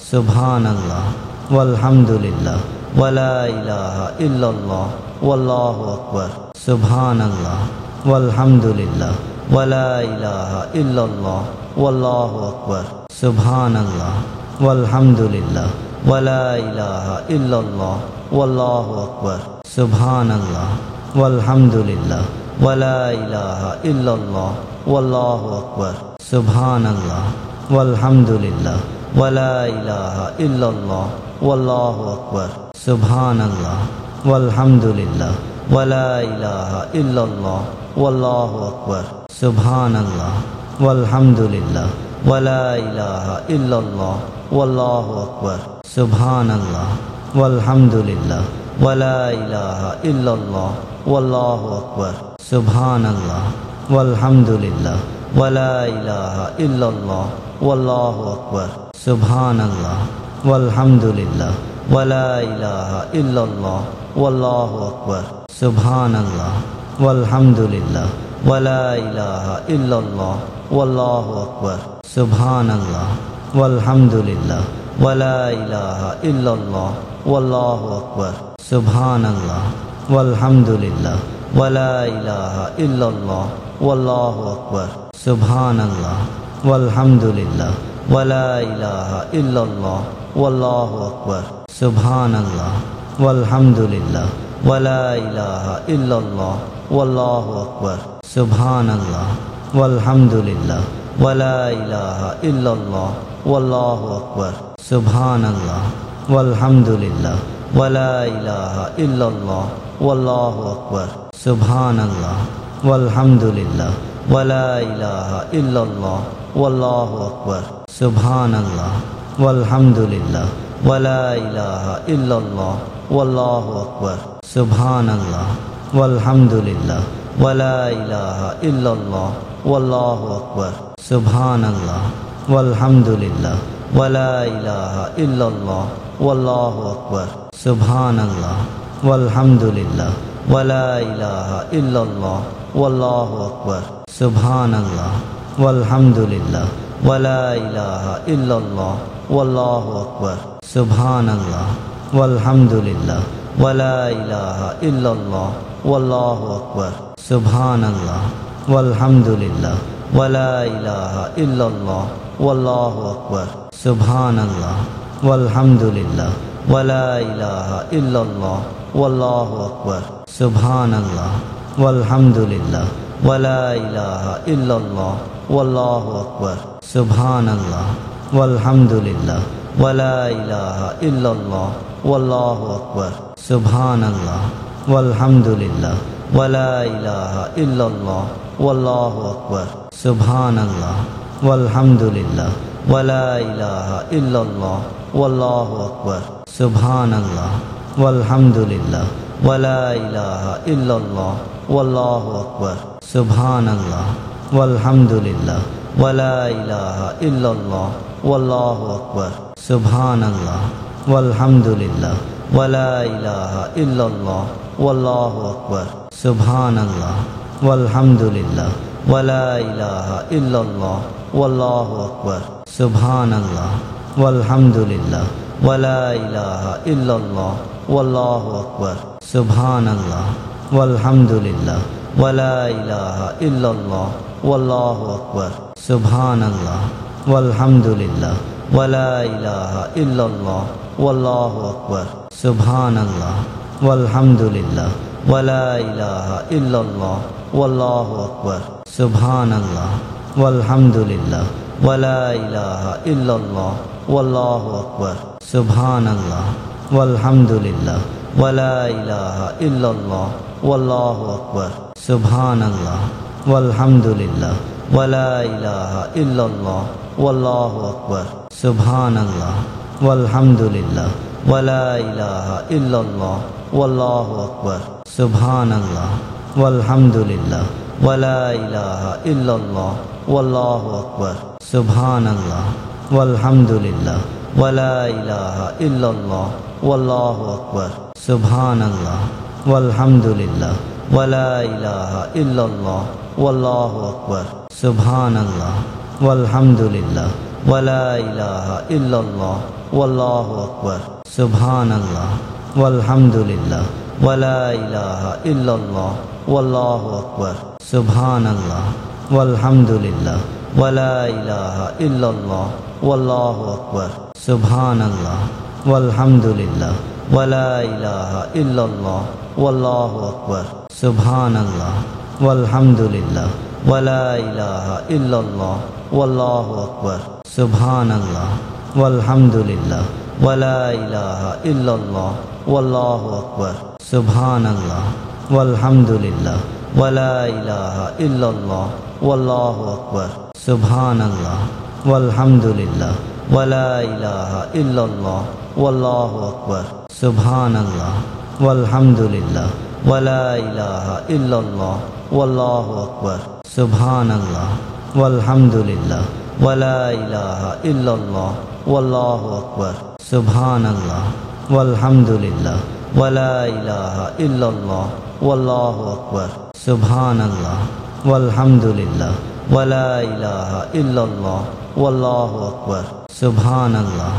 সুবহানাল্লাহ ওয়ালহামদুলিল্লাহ ওয়ালা ইলাহা ইল্লাল্লাহ ওয়াল্লাহু আকবার সুবহানাল্লাহ ওয়ালহামদুলিল্লাহ ওয়ালা ইলাহা ইল্লাল্লাহ ওয়াল্লাহু আকবার সুবহানাল্লাহ ওয়ালহামদুলিল্লাহ ওয়ালা ইলাহা ইল্লাল্লাহ ওয়াল্লাহু আকবার সুবহানাল্লাহ ওয়ালহামদুলিল্লাহ ওয়ালা ইলাহা ইল্লাল্লাহ ওয়াল্লাহু আকবার সুবহানাল্লাহ ওয়ালহামদুলিল্লাহ ওয়ালা ইলাহা ইল্লাল্লাহ ওয়াল্লাহু আকবার সুবহানাল্লাহ ওয়ালহামদুলিল্লাহ ওয়ালা ইলাহা ইল্লাল্লাহ ওয়াল্লাহু আকবার সুবহানাল্লাহ ওয়ালহামদুলিল্লাহ ওয়ালা ইলাহা ইল্লাল্লাহ ওয়াল্লাহু আকবার সুবহানাল্লাহ ওয়ালহামদুলিল্লাহ ওয়ালা ইলাহা ইল্লাল্লাহ ওয়াল্লাহু আকবার সুবহানাল্লাহ ওয়ালহামদুলিল্লাহ ওয়ালা ইলাহা ইল্লাল্লাহ ওয়াল্লাহু আকবার সুবহানাল্লাহ ওয়ালহামদুলিল্লাহ ওয়ালা ইলাহা ইল্লাল্লাহ ওয়াল্লাহু আকবার সুবহানাল্লাহ ওয়ালহামদুলিল্লাহ ওয়ালা ইলাহা ইল্লাল্লাহ ওয়াল্লাহু আকবার সুবহানাল্লাহ ওয়ালহামদুলিল্লাহ ওয়ালা ইলাহা ইল্লাল্লাহ ওয়াল্লাহু আকবার সুবহানাল্লাহ ওয়ালহামদুলিল্লাহ ওয়ালা ইলাহা ইল্লাল্লাহ ওয়াল্লাহু আকবার সুবহানাল্লাহ ওয়ালহামদুলিল্লাহ ওয়ালা ইলাহা ইল্লাল্লাহ ওয়াল্লাহু আকবার সুবহানাল্লাহ ওয়ালহামদুলিল্লাহ ওয়ালা ইলাহা ইল্লাল্লাহ ওয়াল্লাহু আকবার সুবহানাল্লাহ ওয়ালহামদুলিল্লাহ ওয়ালা ইলাহা ইল্লাল্লাহ ওয়াল্লাহু আকবার সুবহানাল্লাহ ওয়ালহামদুলিল্লাহ ওয়ালা ইলাহা ইল্লাল্লাহ ওয়াল্লাহু আকবার সুবহানাল্লাহ ওয়ালহামদুলিল্লাহ ওয়ালা ইলাহা ইল্লাল্লাহ ওয়াল্লাহু আকবার সুবহানাল্লাহ ওয়ালহামদুলিল্লাহ ওয়ালা ইলাহা ইল্লাল্লাহ ওয়াল্লাহু আকবার সুবহানাল্লাহ ওয়ালহামদুলিল্লাহ ওয়ালা ইলাহা ইল্লাল্লাহ ওয়াল্লাহু আকবার সুবহানাল্লাহ ওয়ালহামদুলিল্লাহ ওয়ালা ইলাহা ইল্লাল্লাহ ওয়াল্লাহু আকবার সুবহানাল্লাহ ওয়ালহামদুলিল্লাহ ওয়ালা ইলাহা ইল্লাল্লাহ ওয়াল্লাহু আকবার সুবহানাল্লাহ ওয়ালহামদুলিল্লাহ ওয়ালা ইলাহা ইল্লাল্লাহ ওয়াল্লাহু আকবার সুবহানাল্লাহ ওয়ালহামদুলিল্লাহ ওয়ালা ইলাহা ইল্লাল্লাহ ওয়াল্লাহু আকবার সুবহানাল্লাহ ওয়ালহামদুলিল্লাহ ওয়ালা ইলাহা ইল্লাল্লাহ ওয়াল্লাহু আকবার সুবহানাল্লাহ ওয়ালহামদুলিল্লাহ ওয়ালা ইলাহা ইল্লাল্লাহ ওয়াল্লাহু আকবার সুবহানাল্লাহ ওয়ালহামদুলিল্লাহ ওয়ালা ইলাহা ইল্লাল্লাহ ওয়াল্লাহু আকবার সুবহানাল্লাহ ওয়ালহামদুলিল্লাহ ওয়ালা ইলাহা ইল্লাল্লাহ ওয়াল্লাহু আকবার সুবহানাল্লাহ ওয়ালহামদুলিল্লাহ ওয়ালা ইলাহা ইল্লাল্লাহ ওয়াল্লাহু আকবার সুবহানাল্লাহ ওয়ালহামদুলিল্লাহ ওয়ালা ইলাহা ইল্লাল্লাহ ওয়াল্লাহু আকবার সুবহানাল্লাহ ওয়ালহামদুলিল্লাহ ওয়ালা ইলাহা ইল্লাল্লাহ ওয়াল্লাহু আকবার সুবহানাল্লাহ ওয়ালহামদুলিল্লাহ ওয়ালা ইলাহা ইল্লাল্লাহ ওয়াল্লাহু আকবার সুবহানাল্লাহ ওয়ালহামদুলিল্লাহ ওয়ালা ইলাহা ইল্লাল্লাহ ওয়াল্লাহু আকবার সুবহানাল্লাহ ওয়ালহামদুলিল্লাহ ওয়ালা ইলাহা ইল্লাল্লাহ ওয়াল্লাহু আকবার সুবহানাল্লাহ ওয়ালহামদুলিল্লাহ ওয়ালা ইলাহা ইল্লাল্লাহ ওয়াল্লাহু আকবার সুবহানাল্লাহ ওয়ালহামদুলিল্লাহ ওয়ালা ইলাহা ইল্লাল্লাহ ওয়াল্লাহু আকবার সুবহানাল্লাহ ওয়ালহামদুলিল্লাহ ওয়ালা ইলাহা ইল্লাল্লাহ ওয়াল্লাহু আকবার সুবহানাল্লাহ ওয়ালহামদুলিল্লাহ ওয়ালা ইলাহা ইল্লাল্লাহ ওয়াল্লাহু আকবার সুবহানাল্লাহ ওয়ালহামদুলিল্লাহ ওয়ালা ইলাহা ইল্লাল্লাহ ওয়াল্লাহু আকবার সুবহানাল্লাহ ওয়ালহামদুলিল্লাহ ওয়ালা ইলাহা ইল্লাল্লাহ ওয়াল্লাহু আকবার সুবহানাল্লাহ ওয়ালহামদুলিল্লাহ ওয়ালা ইলাহা ইল্লাল্লাহ ওয়াল্লাহু আকবার সুবহানাল্লাহ ওয়ালহামদুলিল্লাহ ওয়ালা ইলাহা ইল্লাল্লাহ ওয়াল্লাহু আকবার সুবহানাল্লাহ ওয়ালহামদুলিল্লাহ ওয়ালা ইলাহা ইল্লাল্লাহ ওয়াল্লাহু আকবার সুবহানাল্লাহ ওয়ালহামদুলিল্লাহ ওয়ালা ইলাহা ইল্লাল্লাহ ওয়াল্লাহু আকবার সুবহানাল্লাহ ওয়ালহামদুলিল্লাহ ওয়ালা ইলাহা ইল্লাল্লাহ ওয়াল্লাহু আকবার সুবহানাল্লাহ ওয়ালহামদুলিল্লাহ ওয়ালা ইলাহা ইল্লাল্লাহ ওয়াল্লাহু আকবার সুবহানাল্লাহ ওয়ালহামদুলিল্লাহ ওয়ালা ইলাহা ইল্লাল্লাহ ওয়াল্লাহু আকবার সুবহানাল্লাহ ওয়ালহামদুলিল্লাহ ওয়ালা ইলাহা ইল্লাল্লাহ ওয়াল্লাহু আকবার সুবহানাল্লাহ ওয়ালহামদুলিল্লাহ ওয়ালা ইলাহা ইল্লাল্লাহ ওয়াল্লাহু আকবার সুবহানাল্লাহ ওয়ালহামদুলিল্লাহ ওয়ালা ইলাহা ইল্লাল্লাহ ওয়াল্লাহু আকবার সুবহানাল্লাহ ওয়ালহামদুলিল্লাহ ওয়ালা ইলাহা ইল্লাল্লাহ ওয়াল্লাহু আকবার সুবহানাল্লাহ ওয়ালহামদুলিল্লাহ ওয়ালা ইলাহা ইল্লাল্লাহ ওয়াল্লাহু আকবার সুবহানাল্লাহ ওয়ালহামদুলিল্লাহ ওয়ালা ইলাহা ইল্লাল্লাহ ওয়াল্লাহু আকবার সুবহানাল্লাহ ওয়ালহামদুলিল্লাহ ওয়ালা ইলাহা ইল্লাল্লাহ ওয়াল্লাহু আকবার সুবহানাল্লাহ ওয়ালহামদুলিল্লাহ ওয়ালা ইলাহা ইল্লাল্লাহ ওয়াল্লাহু আকবার সুবহানাল্লাহ ওয়ালহামদুলিল্লাহ ওয়ালা ইলাহা ইল্লাল্লাহ ওয়াল্লাহু আকবার সুবহানাল্লাহ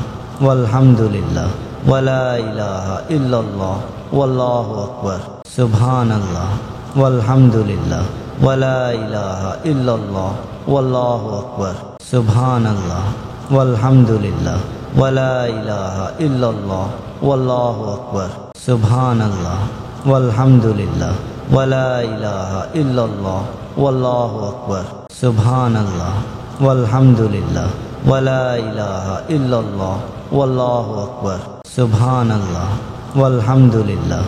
ওয়ালহামদুলিল্লাহ ওয়ালা ইলাহা ইল্লাল্লাহ ওয়াল্লাহু আকবার সুবহানাল্লাহ ওয়ালহামদুলিল্লাহ ওয়ালা ইলাহা ইল্লাল্লাহ ওয়াল্লাহু আকবার সুবহানাল্লাহ ওয়ালহামদুলিল্লাহ ওয়ালা ইলাহা ইল্লাল্লাহ ওয়াল্লাহু আকবার সুবহানাল্লাহ ওয়ালহামদুলিল্লাহ ওয়ালা ইলাহা ইল্লাল্লাহ ওয়াল্লাহু আকবার সুবহানাল্লাহ ওয়ালহামদুলিল্লাহ ওয়ালা ইলাহা ইল্লাল্লাহ ওয়াল্লাহু আকবার সুবহানাল্লাহ ওয়ালহামদুলিল্লাহ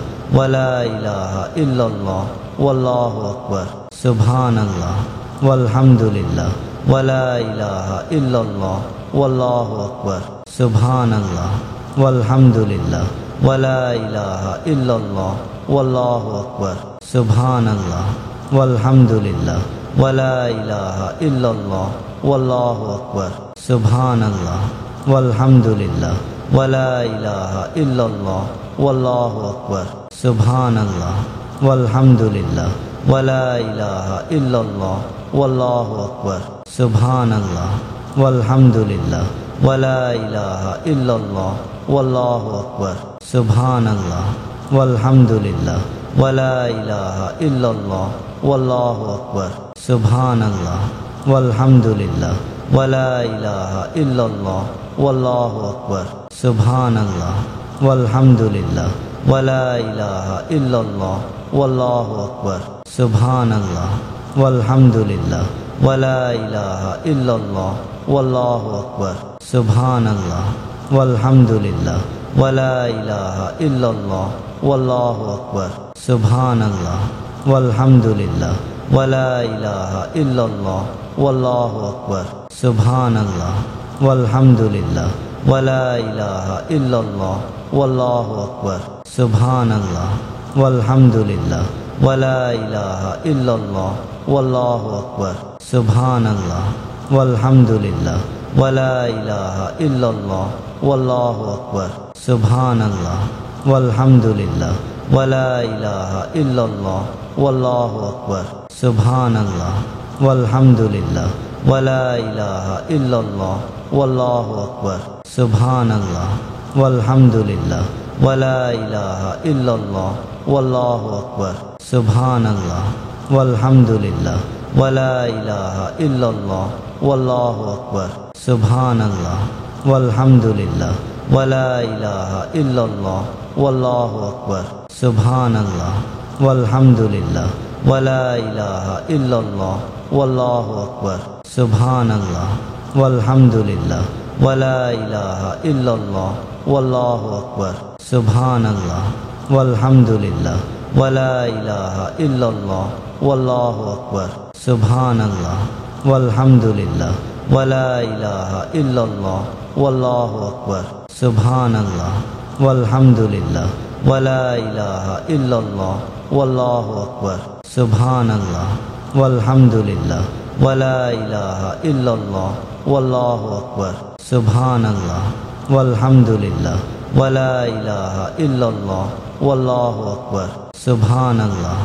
ওয়ালা ইলাহা ইল্লাল্লাহ ওয়াল্লাহু আকবার সুবহানাল্লাহ ওয়ালহামদুলিল্লাহ ওয়ালা ইলাহা ইল্লাল্লাহ ওয়াল্লাহু আকবার সুবহানাল্লাহ ওয়ালহামদুলিল্লাহ ওয়ালা ইলাহা ইল্লাল্লাহ ওয়াল্লাহু আকবার সুবহানাল্লাহ ওয়ালহামদুলিল্লাহ ওয়ালা ইলাহা ইল্লাল্লাহ ওয়াল্লাহু আকবার সুবহানাল্লাহ ওয়ালহামদুলিল্লাহ ওয়ালা ইলাহা ইল্লাল্লাহ ওয়াল্লাহু আকবার সুবহানাল্লাহ ওয়ালহামদুলিল্লাহ ওয়ালা ইলাহা ইল্লাল্লাহ ওয়াল্লাহু আকবার সুবহানাল্লাহ ওয়ালহামদুলিল্লাহ ওয়ালা ইলাহা ইল্লাল্লাহ ওয়াল্লাহু আকবার সুবহানাল্লাহ ওয়ালহামদুলিল্লাহ ওয়ালা ইলাহা ইল্লাল্লাহ ওয়াল্লাহু আকবার সুবহানাল্লাহ ওয়ালহামদুলিল্লাহ ওয়ালা ইলাহা ইল্লাল্লাহ ওয়াল্লাহু আকবার সুবহানাল্লাহ ওয়ালহামদুলিল্লাহ ওয়ালা ইলাহা ইল্লাল্লাহ ওয়াল্লাহু আকবার সুবহানাল্লাহ ওয়ালহামদুলিল্লাহ ওয়ালা ইলাহা ইল্লাল্লাহ ওয়াল্লাহু আকবার সুবহানাল্লাহ ওয়ালহামদুলিল্লাহ ওয়ালা ইলাহা ইল্লাল্লাহ ওয়াল্লাহু আকবার সুবহানাল্লাহ ওয়ালহামদুলিল্লাহ ওয়ালা ইলাহা ইল্লাল্লাহ ওয়াল্লাহু আকবার সুবহানাল্লাহ ওয়ালহামদুলিল্লাহ ওয়ালা ইলাহা ইল্লাল্লাহ ওয়াল্লাহু আকবার সুবহানাল্লাহ ওয়ালহামদুলিল্লাহ ওয়ালা ইলাহা ইল্লাল্লাহ ওয়াল্লাহু আকবার সুবহানাল্লাহ ওয়ালহামদুলিল্লাহ ওয়ালা ইলাহা ইল্লাল্লাহ ওয়াল্লাহু আকবার সুবহানাল্লাহ ওয়ালহামদুলিল্লাহ ওয়ালা ইলাহা ইল্লাল্লাহ ওয়াল্লাহু আকবার সুবহানাল্লাহ ওয়ালহামদুলিল্লাহ ওয়ালা ইলাহা ইল্লাল্লাহ ওয়াল্লাহু আকবার সুবহানাল্লাহ ওয়ালহামদুলিল্লাহ ওয়ালা ইলাহা ইল্লাল্লাহ ওয়াল্লাহু আকবার সুবহানাল্লাহ ওয়ালহামদুলিল্লাহ ওয়ালা ইলাহা ইল্লাল্লাহ ওয়াল্লাহু আকবার সুবহানাল্লাহ ওয়ালহামদুলিল্লাহ ওয়ালা ইলাহা ইল্লাল্লাহ ওয়াল্লাহু আকবার সুবহানাল্লাহ ওয়ালহামদুলিল্লাহ ওয়ালা ইলাহা ইল্লাল্লাহ ওয়াল্লাহু আকবার সুবহানাল্লাহ ওয়ালহামদুলিল্লাহ ওয়ালা ইলাহা ইল্লাল্লাহ ওয়াল্লাহু আকবার সুবহানাল্লাহ ওয়ালহামদুলিল্লাহ ওয়ালা ইলাহা ইল্লাল্লাহ ওয়াল্লাহু আকবার সুবহানাল্লাহ ওয়ালহামদুলিল্লাহ ওয়ালা ইলাহা ইল্লাল্লাহ ওয়াল্লাহু আকবার সুবহানাল্লাহ ওয়ালহামদুলিল্লাহ ওয়ালা ইলাহা ইল্লাল্লাহ ওয়াল্লাহু আকবার সুবহানাল্লাহ ওয়ালহামদুলিল্লাহ ওয়ালা ইলাহা ইল্লাল্লাহ ওয়াল্লাহু আকবার সুবহানাল্লাহ ওয়ালহামদুলিল্লাহ ওয়ালা ইলাহা ইল্লাল্লাহ ওয়াল্লাহু আকবার সুবহানাল্লাহ ওয়ালহামদুলিল্লাহ ওয়ালা ইলাহা ইল্লাল্লাহ ওয়াল্লাহু আকবার সুবহানাল্লাহ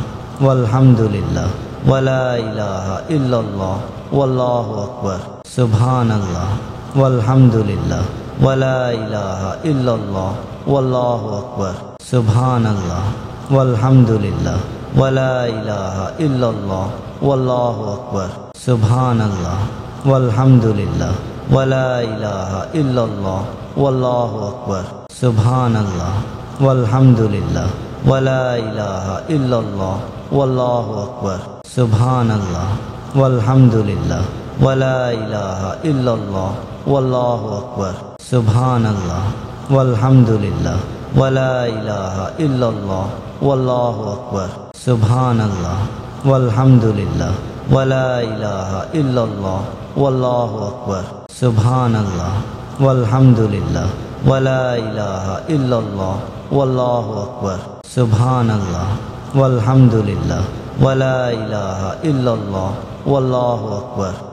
ওয়ালহামদুলিল্লাহ ওয়ালা ইলাহা ইল্লাল্লাহ ওয়াল্লাহু আকবার সুবহানাল্লাহ ওয়ালহামদুলিল্লাহ ولا إله إلا الله والله أكبر سبحان الله والحمد لله ولا إله إلا الله والله أكبر سبحان الله والحمد لله ولا إله إلا الله والله أكبر سبحان الله والحمد لله ولا إله إلا الله والله أكبر سبحان الله والحمد لله ولا إله إلا الله والله أكبر سبحان الله والحمد لله ولا إله إلا الله والله أكبر سبحان الله والحمد لله ولا إله إلا الله والله أكبر سبحان الله والحمد لله ولا إله إلا الله والله أكبر سبحان الله والحمد لله ولا إله إلا الله والله أكبر